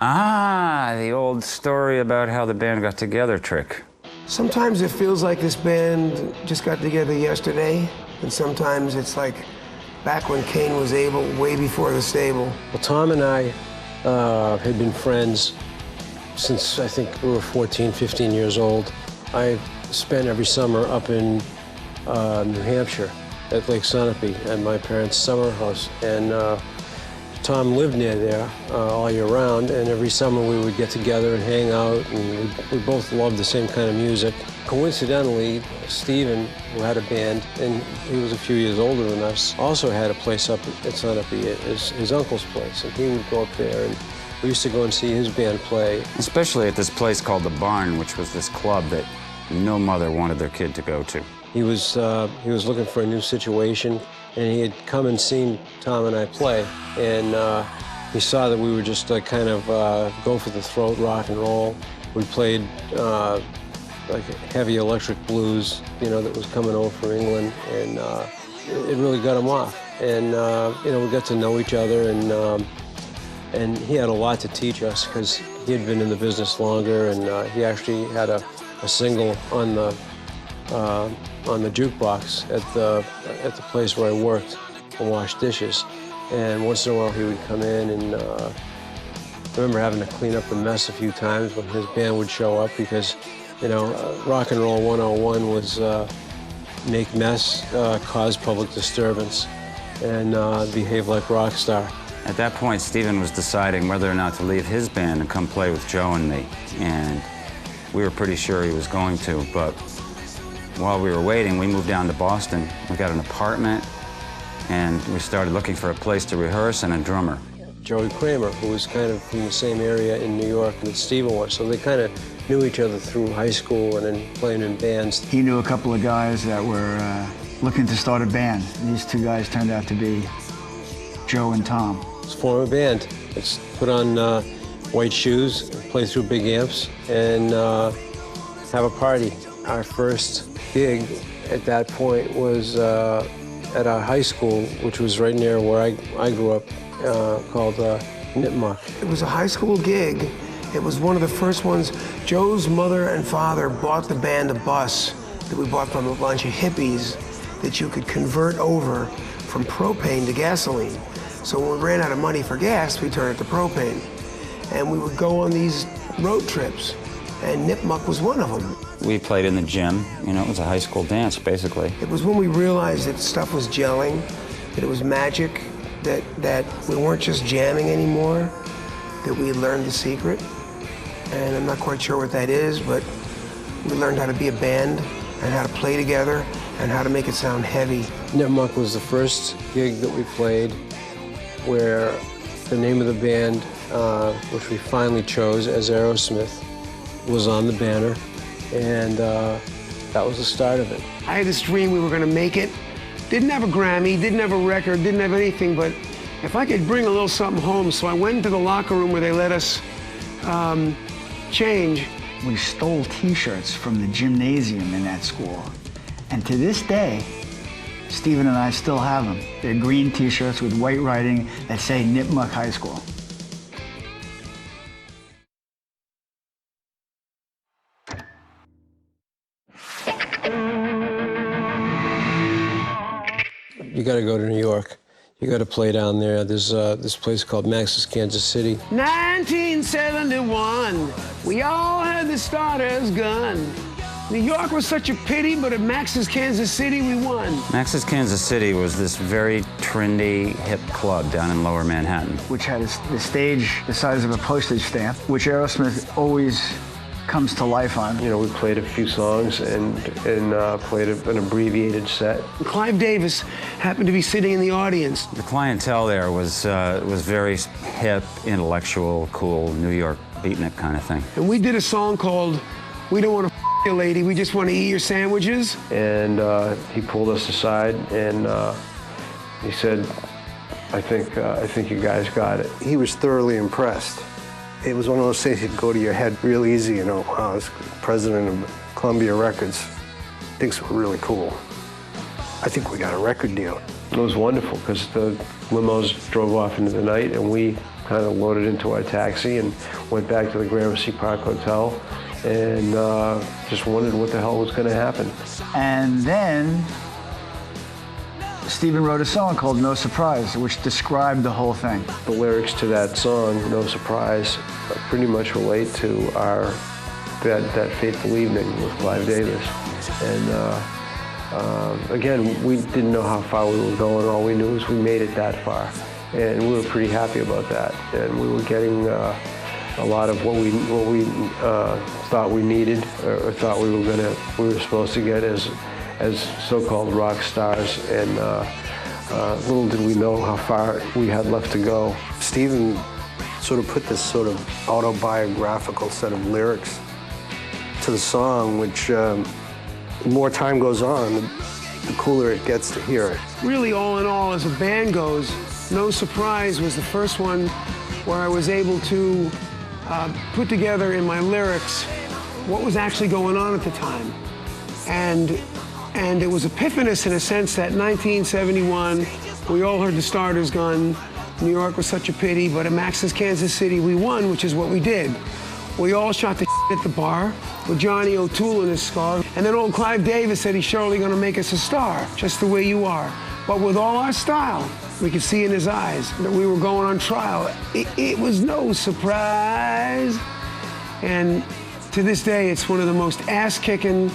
Ah, the old story about how the band got together trick. Sometimes it feels like this band just got together yesterday, and sometimes it's like back when Kane was able, way before the stable. Well, Tom and I had been friends since I think we were 14, 15 years old. I spent every summer up in New Hampshire at Lake Sunapee at my parents' summer house. And Tom lived near there all year round, and every summer we would get together and hang out, and we both loved the same kind of music. Coincidentally, Steven, who had a band, and he was a few years older than us, also had a place up at Sunapee, at his uncle's place, and he would go up there, and we used to go and see his band play. Especially at this place called The Barn, which was this club that no mother wanted their kid to go to. He was looking for a new situation, and he had come and seen Tom and I play, and he saw that we were just like kind of go for the throat rock and roll. We played like heavy electric blues, you know, that was coming over from England, and it really got him off. And you know, we got to know each other, and he had a lot to teach us because he had been in the business longer, and he actually had a single on the jukebox at the place where I worked and washed dishes. And once in a while he would come in, and I remember having to clean up the mess a few times when his band would show up because, you know, Rock and Roll 101 was make mess, cause public disturbance, and behave like rock star. At that point, Steven was deciding whether or not to leave his band and come play with Joe and me. And we were pretty sure he was going to, but while we were waiting, we moved down to Boston. We got an apartment, and we started looking for a place to rehearse and a drummer. Joey Kramer, who was kind of from the same area in New York that Steven was, so they kind of knew each other through high school and then playing in bands. He knew a couple of guys that were looking to start a band. These two guys turned out to be Joe and Tom. Let's form a band. Let's put on white shoes, play through big amps, and have a party. Our first gig at that point was at a high school, which was right near where I grew up, called Nipmuc. It was a high school gig. It was one of the first ones. Joe's mother and father bought the band a bus that we bought from a bunch of hippies that you could convert over from propane to gasoline. So when we ran out of money for gas, we turned it to propane. And we would go on these road trips, and Nipmuc was one of them. We played in the gym. You know, it was a high school dance, basically. It was when we realized that stuff was gelling, that it was magic, that we weren't just jamming anymore, that we learned the secret. And I'm not quite sure what that is, but we learned how to be a band and how to play together and how to make it sound heavy. Nipmuc was the first gig that we played where the name of the band, which we finally chose as Aerosmith, was on the banner, and that was the start of it. I had this dream we were gonna make it. Didn't have a Grammy, didn't have a record, didn't have anything, but if I could bring a little something home, so I went into the locker room where they let us change. We stole T-shirts from the gymnasium in that school, and to this day, Steven and I still have them. They're green T-shirts with white writing that say Nipmuc High School. You got to go to New York. You got to play down there. There's this place called Max's Kansas City. 1971, we all had the starter's gun. New York was such a pity, but at Max's Kansas City, we won. Max's Kansas City was this very trendy, hip club down in Lower Manhattan. Which had the stage the size of a postage stamp, which Aerosmith always comes to life on. You know, we played a few songs and played an abbreviated set. Clive Davis happened to be sitting in the audience. The clientele there was very hip, intellectual, cool, New York beatnik kind of thing. And we did a song called "We Don't Want to F You Lady, We Just Want to Eat Your Sandwiches." And he pulled us aside and he said, I think you guys got it. He was thoroughly impressed. It was one of those things that go to your head real easy, you know. Wow, this president of Columbia Records thinks we're really cool. I think we got a record deal. It was wonderful because the limos drove off into the night and we kind of loaded into our taxi and went back to the Gramercy Park Hotel and just wondered what the hell was going to happen. And then Stephen wrote a song called No Surprise, which described the whole thing. The lyrics to that song, No Surprise, pretty much relate to that fateful evening with Clive Davis. And again, we didn't know how far we were going. All we knew is we made it that far. And we were pretty happy about that. And we were getting a lot of what we thought we needed or thought we were supposed to get as so-called rock stars. And little did we know how far we had left to go. Stephen sort of put this sort of autobiographical set of lyrics to the song, which the more time goes on, the cooler it gets to hear it. Really, all in all, as a band goes, No Surprise was the first one where I was able to put together in my lyrics what was actually going on at the time. And it was epiphanious in a sense that 1971, we all heard the Starters' gun, New York was such a pity, but at Max's Kansas City we won, which is what we did. We all shot the at the bar with Johnny O'Toole in his scar. And then old Clive Davis said he's surely gonna make us a star, just the way you are. But with all our style, we could see in his eyes that we were going on trial. It was no surprise. And to this day, it's one of the most ass-kicking,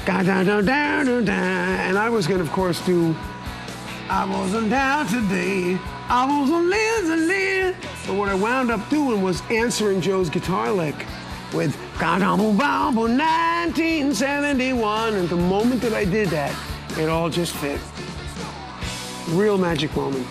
and I was gonna, of course, do I wasn't down today, I wasn't listening. But what I wound up doing was answering Joe's guitar lick with 1971. And the moment that I did that, it all just fit. Real magic moment.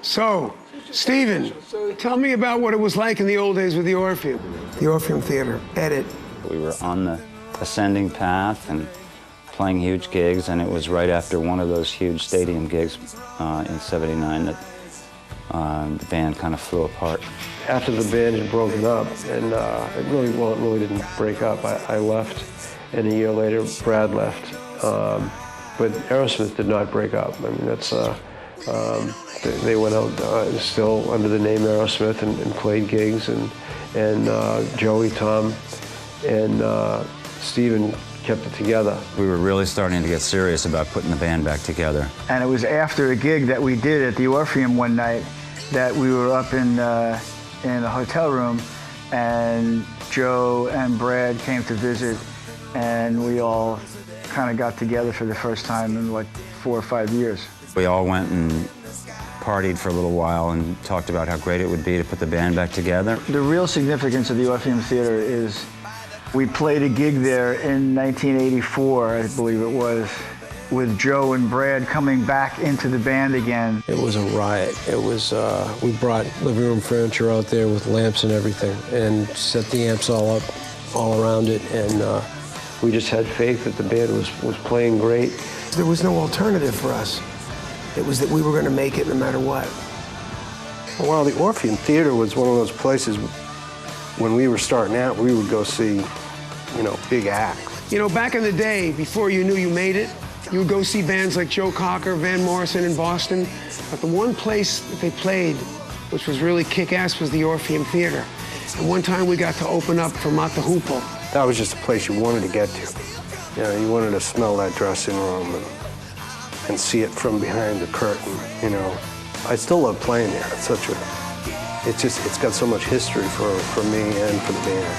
So, Stephen, tell me about what it was like in the old days with the Orpheum. The Orpheum Theater, edit. We were on the ascending path and playing huge gigs, and it was right after one of those huge stadium gigs in '79 that the band kind of flew apart. After the band had broken up, and it really didn't break up. I left, and a year later, Brad left. But Aerosmith did not break up. I mean, that's they went out still under the name Aerosmith and played gigs, and Joey, Tom, and Stephen kept it together. We were really starting to get serious about putting the band back together. And it was after a gig that we did at the Orpheum one night that we were up in the hotel room, and Joe and Brad came to visit, and we all kind of got together for the first time in like 4 or 5 years. We all went and partied for a little while and talked about how great it would be to put the band back together. The real significance of the Orpheum Theater is we played a gig there in 1984, I believe it was, with Joe and Brad coming back into the band again. It was a riot. It was, we brought living room furniture out there with lamps and everything and set the amps all up, all around it, and we just had faith that the band was playing great. There was no alternative for us. It was that we were going to make it no matter what. Well, the Orpheum Theater was one of those places when we were starting out, we would go see, you know, big acts. You know, back in the day, before you knew you made it, you would go see bands like Joe Cocker, Van Morrison in Boston. But the one place that they played, which was really kick-ass, was the Orpheum Theater. And one time we got to open up for Mata Hoople. That was just a place you wanted to get to. You know, you wanted to smell that dressing room and see it from behind the curtain, you know. I still love playing there. It's such a, it's got so much history for me and for the band.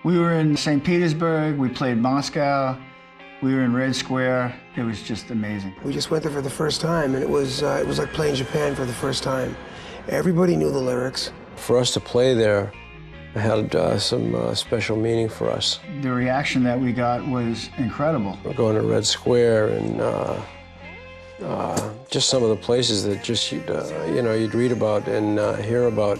We were in St. Petersburg, we played Moscow, we were in Red Square. It was just amazing. We just went there for the first time, and it was like playing Japan for the first time. Everybody knew the lyrics. For us to play there, it had some special meaning for us. The reaction that we got was incredible. We're going to Red Square and just some of the places that just you'd read about and hear about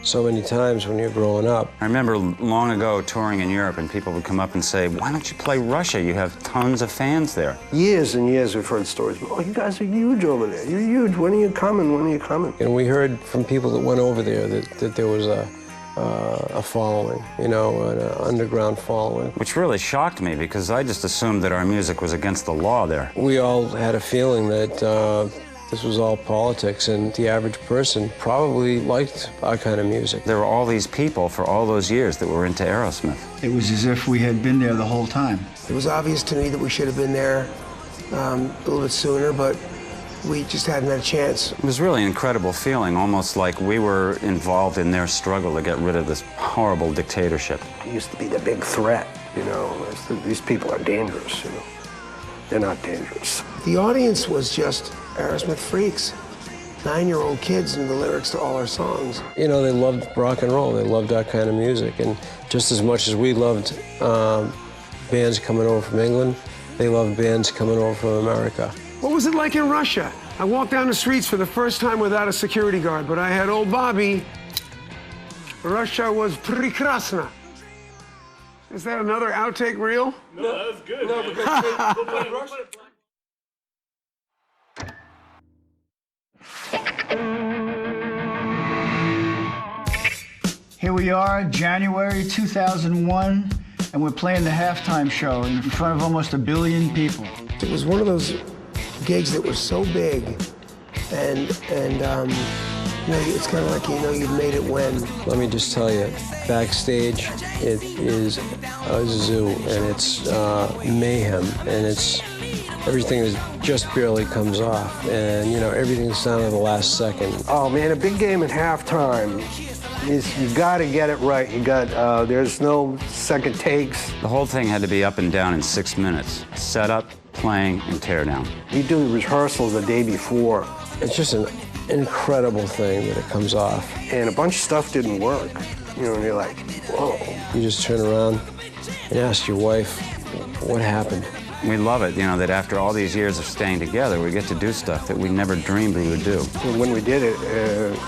so many times when you're growing up. I remember long ago touring in Europe, and people would come up and say, why don't you play Russia? You have tons of fans there. Years and years we've heard stories. Oh, you guys are huge over there. You're huge. When are you coming? When are you coming? And we heard from people that went over there that there was a following, you know, an underground following. Which really shocked me, because I just assumed that our music was against the law there. We all had a feeling that this was all politics, and the average person probably liked our kind of music. There were all these people for all those years that were into Aerosmith. It was as if we had been there the whole time. It was obvious to me that we should have been there a little bit sooner, but we just hadn't had a chance. It was really an incredible feeling, almost like we were involved in their struggle to get rid of this horrible dictatorship. It used to be the big threat, you know. These people are dangerous, you know. They're not dangerous. The audience was just Aerosmith freaks. 9-year-old kids knew the lyrics to all our songs. You know, they loved rock and roll. They loved our kind of music. And just as much as we loved bands coming over from England, they loved bands coming over from America. What was it like in Russia? I walked down the streets for the first time without a security guard, but I had old Bobby. Russia was prekrasna. Is that another outtake reel? No, that was good. No, because we'll play Russia. Here we are, January 2001, and we're playing the halftime show in front of almost 1 billion people. It was one of those gigs that were so big, and you know, it's kind of like, you know, you've made it when. Let me just tell you, backstage, it is a zoo, and it's mayhem, and everything is just barely comes off, and you know, everything's down to the last second. Oh man, a big game at halftime is you got to get it right. You got there's no second takes. The whole thing had to be up and down in 6 minutes. Set up, playing, and tear down. We do rehearsals the day before. It's just an incredible thing that it comes off. And a bunch of stuff didn't work. You know, and you're like, whoa. You just turn around and ask your wife, what happened? We love it, you know, that after all these years of staying together, we get to do stuff that we never dreamed we would do. When we did it,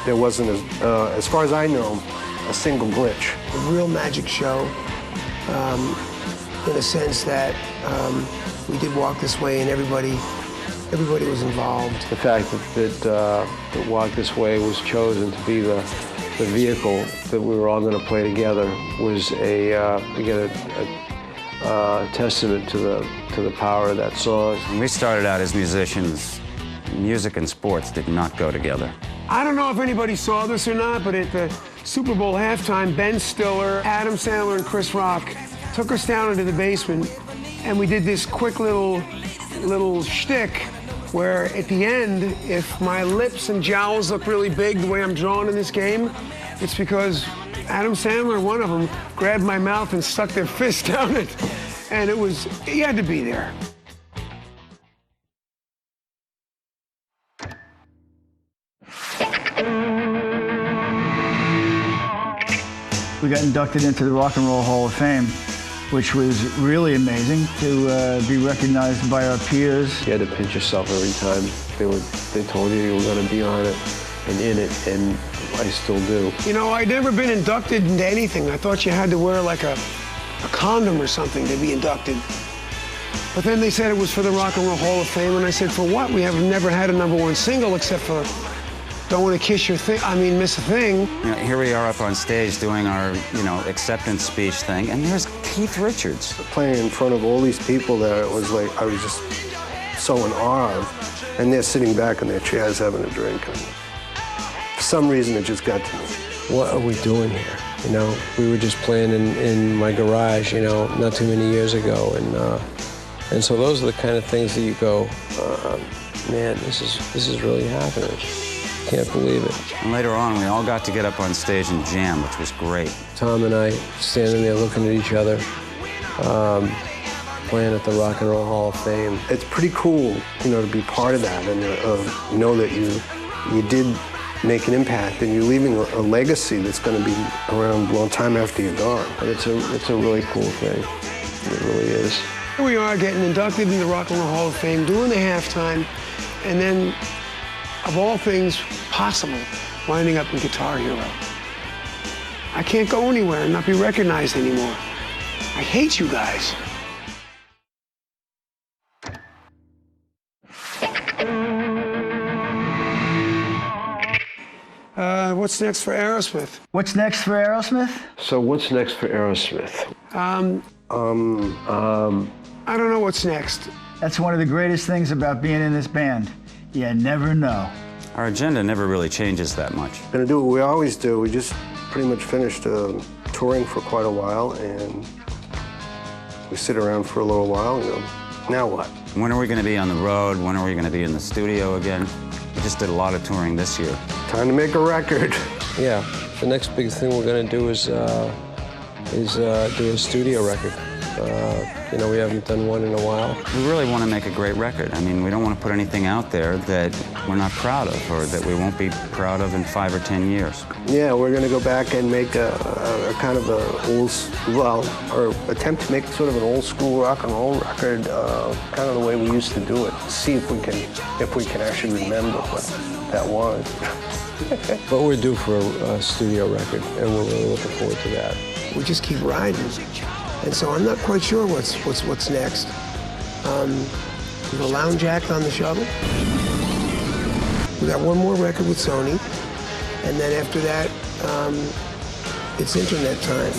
there wasn't, as far as I know, a single glitch. A real magic show, in a sense that we did walk this way, and everybody was involved. The fact that Walk This Way was chosen to be the vehicle that we were all going to play together was again, a testament to the power of that song. When we started out as musicians, music and sports did not go together. I don't know if anybody saw this or not, but at the Super Bowl halftime, Ben Stiller, Adam Sandler, and Chris Rock took us down into the basement, and we did this quick little shtick where at the end, if my lips and jowls look really big the way I'm drawn in this game, it's because Adam Sandler, one of them, grabbed my mouth and stuck their fist down it. And he had to be there. We got inducted into the Rock and Roll Hall of Fame, which was really amazing to be recognized by our peers. You had to pinch yourself every time they told you were going to be on it and in it, and I still do. You know, I'd never been inducted into anything. I thought you had to wear like a condom or something to be inducted. But then they said it was for the Rock and Roll Hall of Fame, and I said, for what? We have never had a #1 single except for Don't Want to Kiss Your Thing, Miss a Thing. You know, here we are up on stage doing our, you know, acceptance speech thing, and there's Keith Richards. Playing in front of all these people there, it was like, I was just so in awe of, and they're sitting back in their chairs having a drink. And for some reason, it just got to me. What are we doing here? You know, we were just playing in my garage, you know, not too many years ago, and so those are the kind of things that you go, man, this is really happening. Can't believe it. And later on, we all got to get up on stage and jam, which was great. Tom and I standing there looking at each other, playing at the Rock and Roll Hall of Fame. It's pretty cool, you know, to be part of that and know that you did make an impact and you're leaving a legacy that's going to be around a long time after you're gone. And it's a really cool thing. It really is. Here we are getting inducted into the Rock and Roll Hall of Fame, doing the halftime, and then, of all things possible, winding up in Guitar Hero. I can't go anywhere and not be recognized anymore. I hate you guys. What's next for Aerosmith? What's next for Aerosmith? So what's next for Aerosmith? I don't know what's next. That's one of the greatest things about being in this band. You never know. Our agenda never really changes that much. We're gonna do what we always do. We just pretty much finished touring for quite a while, and we sit around for a little while and go, now what? When are we going to be on the road? When are we going to be in the studio again? We just did a lot of touring this year. Time to make a record. Yeah, the next big thing we're going to do is do a studio record. You know, we haven't done one in a while. We really want to make a great record. I mean, we don't want to put anything out there that we're not proud of or that we won't be proud of in 5 or 10 years. Yeah, we're going to go back and make a kind of or attempt to make sort of an old school rock and roll record, kind of the way we used to do it. See if we can actually remember what that was. But we're due for a studio record, and we're really looking forward to that. We just keep riding. And so I'm not quite sure what's next. We've a lounge act on the shuttle. We got one more record with Sony. And then after that, it's internet time.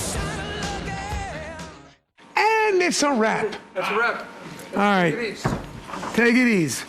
And it's a wrap. That's a wrap. All right. Take it easy. Take it easy.